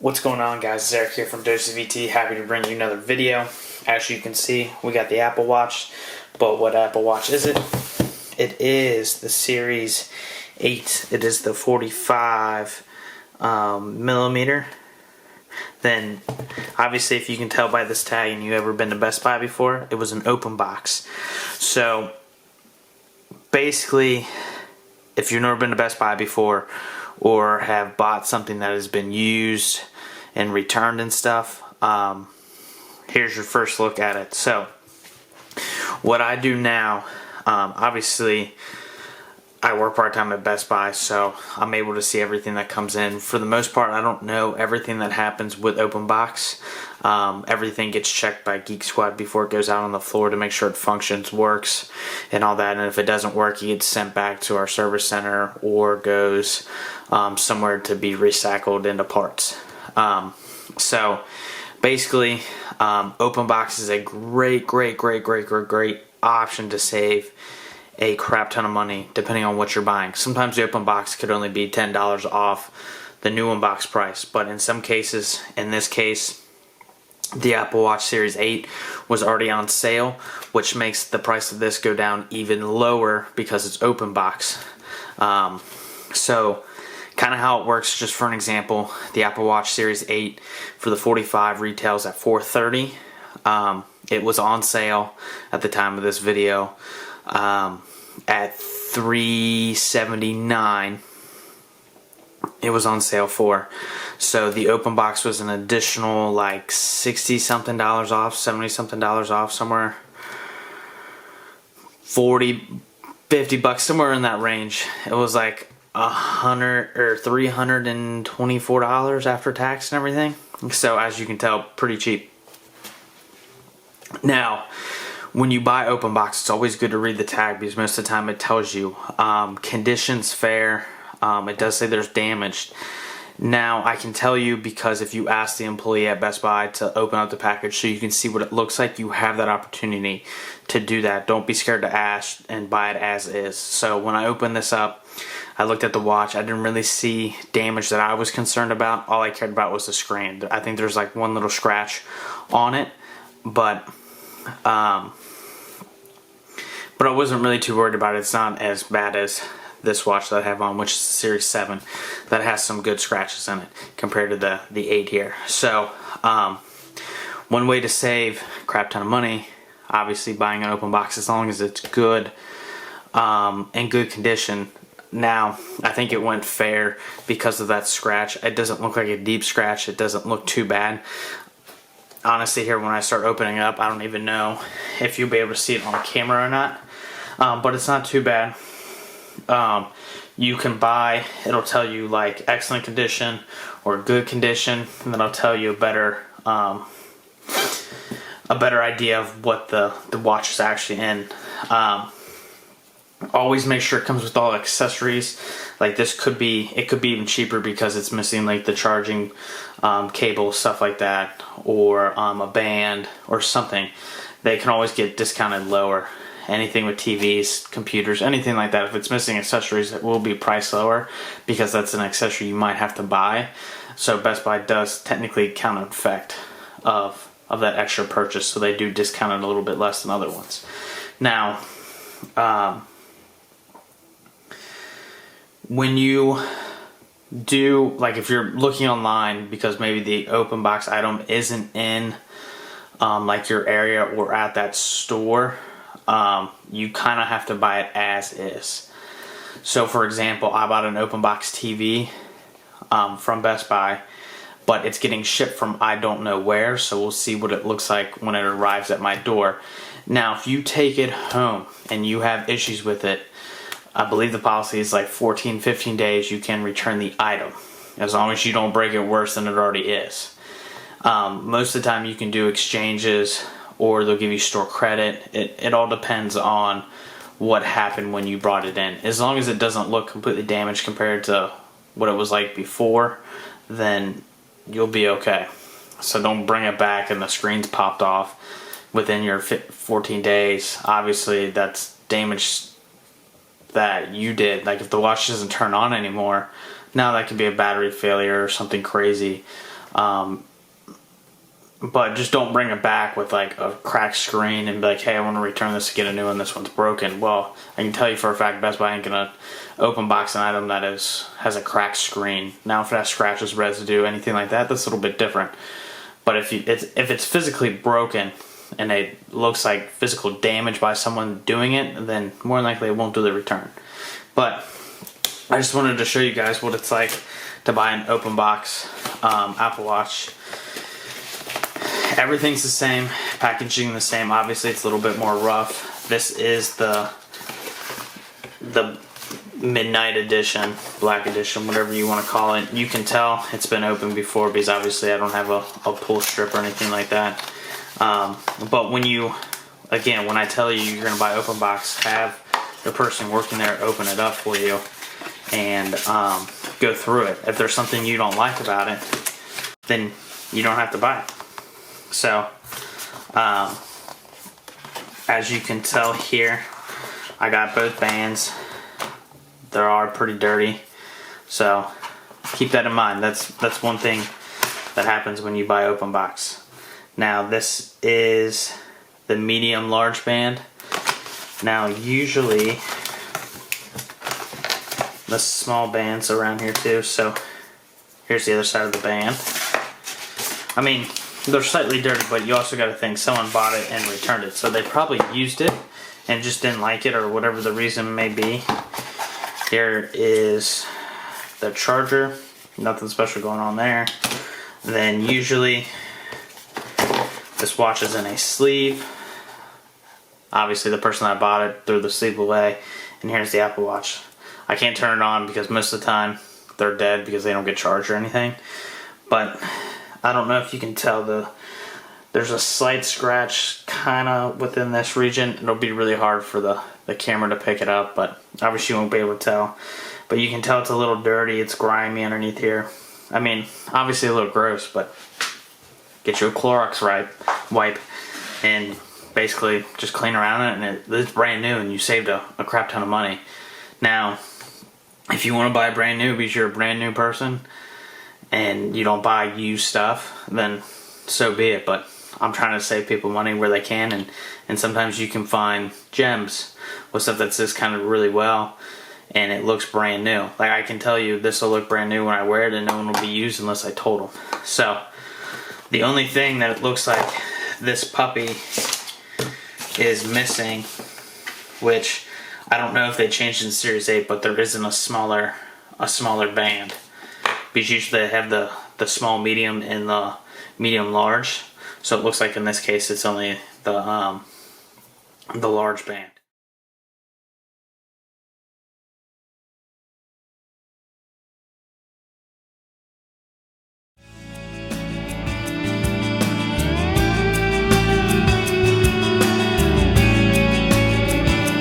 What's going on, guys? It's Eric here from Dose of VT. Happy to bring you another video. As you can see, we got the Apple Watch, but what Apple Watch is it? It is the Series 8. It is the 45 millimeter. Then, obviously, if you can tell by this tag and you ever been to Best Buy before, it was an open box. So, basically, if you've never been to Best Buy before or have bought something that has been used and returned and stuff, here's your first look at it. So what I do now, obviously I work part-time at Best Buy, so I'm able to see everything that comes in. For the most part, I don't know everything that happens with open box. Everything gets checked by Geek Squad before it goes out on the floor to make sure it functions, works, and all that. And if it doesn't work, it gets sent back to our service center or goes somewhere to be recycled into parts. So basically, open box is a great option to save a crap ton of money depending on what you're buying. Sometimes the open box could only be $10 off the new unbox price, but in some cases, in this case, the Apple Watch Series 8 was already on sale, which makes the price of this go down even lower because it's open box. So kind of how it works, just for an example, the Apple Watch Series 8 for the 45 retails at $430. It was on sale at the time of this video at $379. It was on sale for. So the open box was an additional like $60 something off, $70 something off, somewhere 40, 50 bucks, somewhere in that range. It was like $100 or $324 after tax and everything. So as you can tell, pretty cheap. Now, when you buy open box, it's always good to read the tag because most of the time it tells you conditions fair. It does say there's damage. Now, I can tell you because if you ask the employee at Best Buy to open up the package so you can see what it looks like, you have that opportunity to do that. Don't be scared to ask and buy it as is. So when I opened this up, I looked at the watch. I didn't really see damage that I was concerned about. All I cared about was the screen. I think there's like one little scratch on it, but I wasn't really too worried about it. It's not as bad as this watch that I have on, which is the Series 7, that has some good scratches in it compared to the 8 here. So one way to save a crap ton of money, obviously buying an open box, as long as it's good, in good condition. Now, I think it went fair because of that scratch. It doesn't look like a deep scratch. It doesn't look too bad. Honestly, here when I start opening it up, I don't even know if you'll be able to see it on camera or not. But it's not too bad. You can buy, it'll tell you like excellent condition or good condition, and then I'll tell you a better idea of what the watch is actually in. Always make sure it comes with all accessories. Like this could be even cheaper because it's missing like the charging cable, stuff like that, or a band or something. They can always get discounted lower. Anything with TVs, computers, anything like that, if it's missing accessories, it will be priced lower because that's an accessory you might have to buy. So Best Buy does technically count an effect of that extra purchase, so they do discount it a little bit less than other ones. Now, when you do, like if you're looking online because maybe the open box item isn't in like your area or at that store, you kind of have to buy it as is. So for example, I bought an open box TV from Best Buy, but it's getting shipped from I don't know where, so we'll see what it looks like when it arrives at my door. Now, if you take it home and you have issues with it, I believe the policy is like 14-15 days you can return the item, as long as you don't break it worse than it already is. Most of the time you can do exchanges, or they'll give you store credit. It all depends on what happened when you brought it in. As long as it doesn't look completely damaged compared to what it was like before, then you'll be okay. So don't bring it back and the screen's popped off within your 14 days. Obviously that's damage that you did. Like if the watch doesn't turn on anymore, now that could be a battery failure or something crazy. But just don't bring it back with like a cracked screen and be like, hey, I want to return this to get a new one. This one's broken. Well, I can tell you for a fact Best Buy ain't going to open box an item that has a cracked screen. Now, if it has scratches, residue, anything like that, that's a little bit different. But if it's physically broken and it looks like physical damage by someone doing it, then more than likely it won't do the return. But I just wanted to show you guys what it's like to buy an open box Apple Watch. Everything's the same, packaging the same. Obviously, it's a little bit more rough. This is the midnight edition, black edition, whatever you want to call it. You can tell it's been opened before because obviously I don't have a pull strip or anything like that. But when I tell you you're going to buy open box, have the person working there open it up for you and go through it. If there's something you don't like about it, then you don't have to buy it. So, as you can tell here, I got both bands. They are pretty dirty, so keep that in mind. That's one thing that happens when you buy open box. Now, this is the medium large band. Now, usually the small band's around here too. So here's the other side of the band. I mean, they're slightly dirty, but you also got to think someone bought it and returned it. So they probably used it and just didn't like it or whatever the reason may be. Here is the charger. Nothing special going on there. Then usually this watch is in a sleeve. Obviously the person that bought it threw the sleeve away. And here's the Apple Watch. I can't turn it on because most of the time they're dead because they don't get charged or anything. But I don't know if you can tell, there's a slight scratch kind of within this region. It'll be really hard for the camera to pick it up, but obviously you won't be able to tell. But you can tell it's a little dirty, it's grimy underneath here. I mean, obviously a little gross, but get you a Clorox wipe and basically just clean around it, and it's brand new and you saved a crap ton of money. Now, if you want to buy brand new because you're a brand new person, and you don't buy used stuff, then so be it. But I'm trying to save people money where they can, and sometimes you can find gems with stuff that says kind of really well, and it looks brand new. Like I can tell you this will look brand new when I wear it, and no one will be used unless I told them. So the only thing that it looks like this puppy is missing, which I don't know if they changed in Series 8, but there isn't a smaller band. Because usually they have the small, medium, and the medium large. So it looks like in this case it's only the large band.